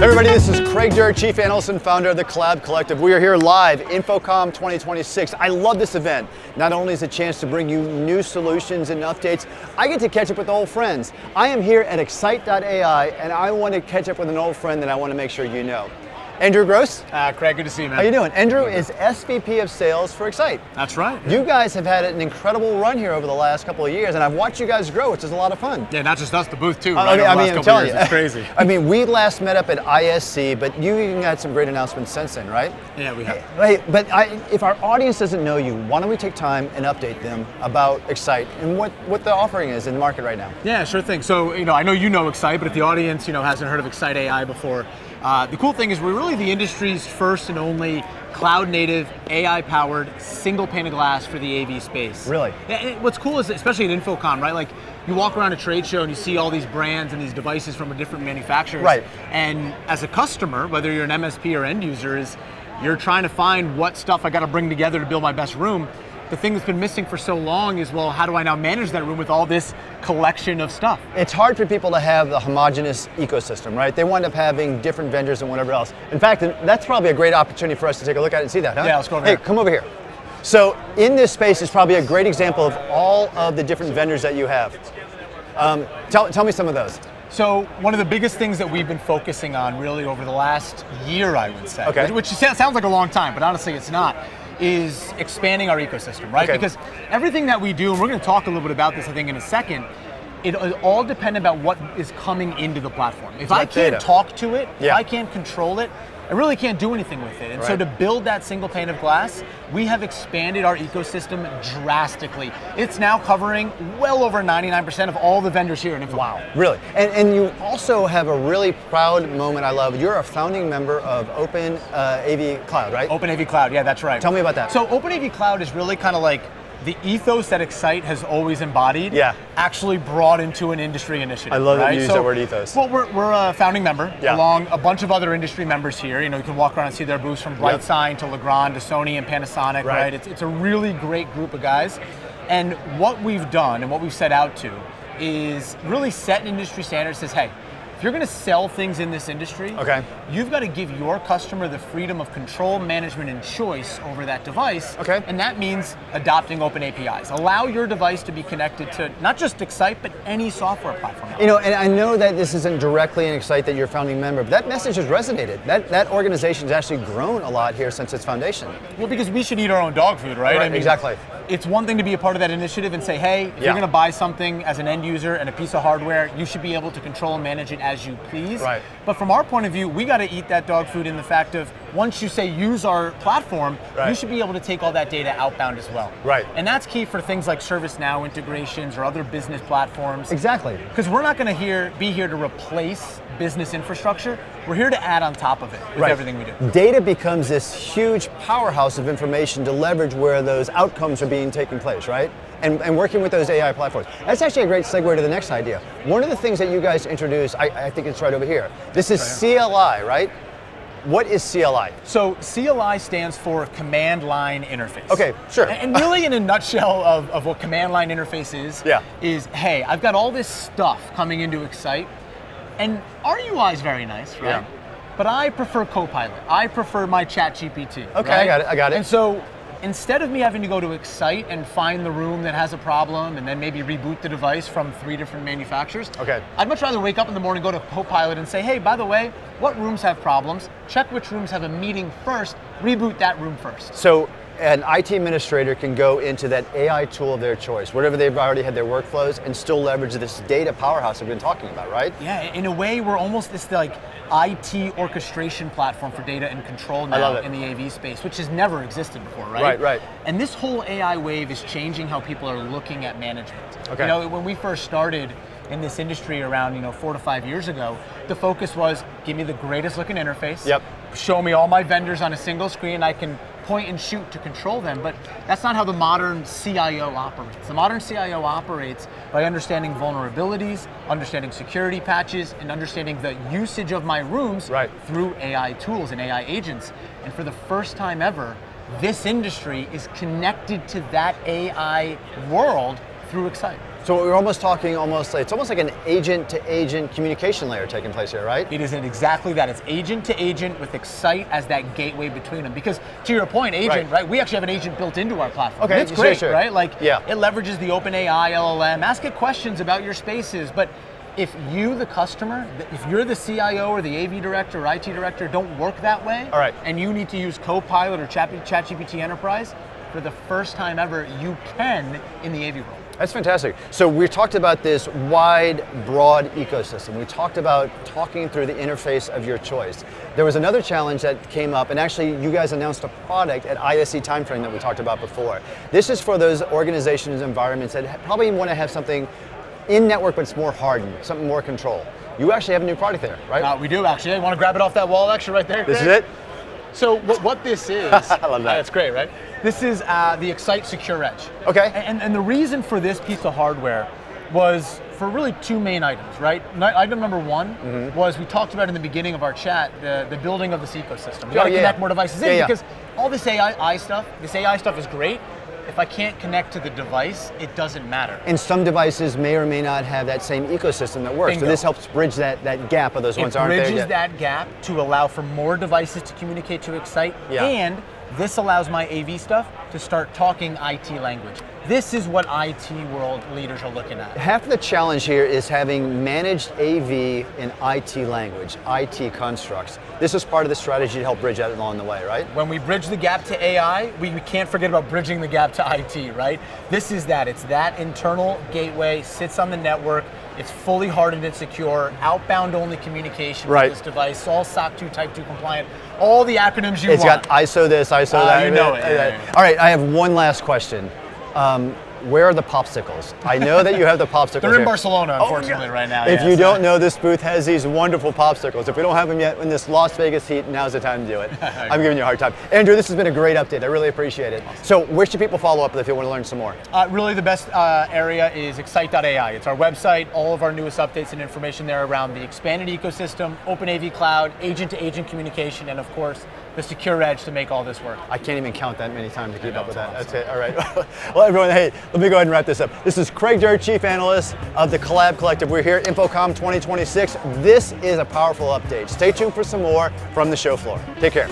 everybody, this is Craig Durr, Chief Analyst and founder of the Collab Collective. We are here live, InfoComm 2026. I love this event. Not only is it a chance to bring you new solutions and updates, I get to catch up with old friends. I am here at Xyte.ai, and I want to catch up with an old friend that I want to make sure you know. Andrew Gross. Craig, good to see you, man. How you doing? Andrew is SVP of Sales for Xyte. That's right. Yeah. You guys have had an incredible run here over the last couple of years, and I've watched you guys grow, which is a lot of fun. Yeah, not just us, the booth too. I'm telling you, it's crazy. I mean, we last met up at ISC, but you even had some great announcements since then, right? Yeah, we have. Hey, but if our audience doesn't know you, why don't we take time and update them about Xyte and what the offering is in the market right now? Yeah, sure thing. So, I know you know Xyte, but if the audience, hasn't heard of Xyte AI before, the cool thing is we're really the industry's first and only cloud-native, AI-powered, single pane of glass for the AV space. Really? Yeah, what's cool is, especially at InfoComm, right? Like, you walk around a trade show and you see all these brands and these devices from different manufacturers. Right. And as a customer, whether you're an MSP or end user, you're trying to find what stuff I got to bring together to build my best room. The thing that's been missing for so long is, well, how do I now manage that room with all this collection of stuff? It's hard for people to have the homogeneous ecosystem, right? They wind up having different vendors and whatever else. In fact, that's probably a great opportunity for us to take a look at it and see that, huh? Yeah, let's go over here. Hey, come over here. So in this space is probably a great example of all of the different vendors that you have. Tell me some of those. So one of the biggest things that we've been focusing on really over the last year, I would say, okay, which sounds like a long time, but honestly it's not, is expanding our ecosystem, right? Okay. Because everything that we do, and we're going to talk a little bit about this I think in a second, it is all dependent about what is coming into the platform. If I can't talk to it, if I can't control it, I really can't do anything with it. And so to build that single pane of glass, we have expanded our ecosystem drastically. It's now covering well over 99% of all the vendors here in InfoComm. Wow, really? And you also have a really proud moment I love. You're a founding member of Open AV Cloud, right? Open AV Cloud, yeah, that's right. Tell me about that. So Open AV Cloud is really kind of like the ethos that Xyte has always embodied, actually brought into an industry initiative. I love that you use that word ethos. Well, we're a founding member along a bunch of other industry members here. You can walk around and see their booths from BrightSign to Legrand to Sony and Panasonic, right? It's a really great group of guys. And what we've done and what we've set out to is really set an industry standard that says, hey, if you're going to sell things in this industry, you've got to give your customer the freedom of control, management, and choice over that device. And that means adopting open APIs. Allow your device to be connected to not just Xyte, but any software platform. And I know that this isn't directly in Xyte that you're a founding member, but that message has resonated. That organization's actually grown a lot here since its foundation. Well, because we should eat our own dog food, right? I mean, exactly. It's one thing to be a part of that initiative and say, hey, if you're going to buy something as an end user and a piece of hardware, you should be able to control and manage it as you please. But from our point of view, we got to eat that dog food in the fact of once you say use our platform, you should be able to take all that data outbound as well. And that's key for things like ServiceNow integrations or other business platforms. Exactly. Because we're not going to be here to replace business infrastructure. We're here to add on top of it with everything we do. Data becomes this huge powerhouse of information to leverage where those outcomes are being taken place, right? And working with those AI platforms. That's actually a great segue to the next idea. One of the things that you guys introduced, I think it's right over here. This is CLI, right? What is CLI? So CLI stands for Command Line Interface. Okay, sure. And really in a nutshell of what Command Line Interface is, hey, I've got all this stuff coming into Xyte, and our UI is very nice, right? But I prefer Copilot. I prefer my ChatGPT. Okay, right? I got it. And so instead of me having to go to Xyte and find the room that has a problem and then maybe reboot the device from 3 different manufacturers, I'd much rather wake up in the morning, go to Copilot and say, hey, by the way, what rooms have problems? Check which rooms have a meeting first, reboot that room first. So an IT administrator can go into that AI tool of their choice, whatever they've already had their workflows, and still leverage this data powerhouse we've been talking about, right? Yeah, in a way, we're almost this like IT orchestration platform for data and control now in the AV space, which has never existed before, right? Right. And this whole AI wave is changing how people are looking at management. When we first started in this industry around 4 to 5 years ago, the focus was give me the greatest looking interface, show me all my vendors on a single screen, I can point and shoot to control them, but that's not how the modern CIO operates. The modern CIO operates by understanding vulnerabilities, understanding security patches, and understanding the usage of my rooms through AI tools and AI agents. And for the first time ever, this industry is connected to that AI world through Xyte. So we're almost talking it's almost like an agent-to-agent communication layer taking place here, right? It isn't exactly that. It's agent-to-agent with Xyte as that gateway between them. Because to your point, agent, right? We actually have an agent built into our platform. Okay, it's great, sure. right? Like, it leverages the OpenAI LLM, ask it questions about your spaces, but if you, the customer, if you're the CIO or the AV director or IT director, don't work that way, and you need to use Copilot or ChatGPT Enterprise, for the first time ever, you can in the AV world. That's fantastic. So we talked about this wide, broad ecosystem. We talked about talking through the interface of your choice. There was another challenge that came up, and actually you guys announced a product at ISE timeframe that we talked about before. This is for those organizations and environments that probably want to have something in-network, but it's more hardened, something more control. You actually have a new product there, right? We do actually. You want to grab it off that wall actually right there? This is it? So what this is, I love that. That's great, right? This is the Xyte Secure Edge. Okay. And the reason for this piece of hardware was for really two main items, right? Item number one was, we talked about in the beginning of our chat, the building of this ecosystem. We got to connect more devices in because all this AI stuff is great. If I can't connect to the device, it doesn't matter. And some devices may or may not have that same ecosystem that works. Bingo. So this helps bridge that gap of those ones aren't there yet. It bridges that gap to allow for more devices to communicate to Xyte, and this allows my AV stuff to start talking IT language. This is what IT world leaders are looking at. Half of the challenge here is having managed AV in IT language, IT constructs. This is part of the strategy to help bridge that along the way, right? When we bridge the gap to AI, we can't forget about bridging the gap to IT, right? This is that. It's that internal gateway, sits on the network, it's fully hardened and secure, outbound only communication with this device, all SOC 2 Type 2 compliant, all the acronyms you want. It's got ISO this, ISO that. You know it. All right, I have one last question. Where are the popsicles? I know that you have the popsicles. They're in Barcelona, unfortunately, right now. If you don't know, this booth has these wonderful popsicles. If we don't have them yet in this Las Vegas heat, now's the time to do it. I'm giving you a hard time. Andrew, this has been a great update. I really appreciate it. Awesome. So where should people follow up if they want to learn some more? Really, the best area is Xyte.ai. It's our website, all of our newest updates and information there around the expanded ecosystem, Open AV Cloud, agent-to-agent communication, and of course, the secure edge to make all this work. I can't even count that many times to keep up with that. That's it. All right. Well, everyone, hey, let me go ahead and wrap this up. This is Craig Durr, Chief Analyst of the Collab Collective. We're here at InfoComm 2026. This is a powerful update. Stay tuned for some more from the show floor. Take care.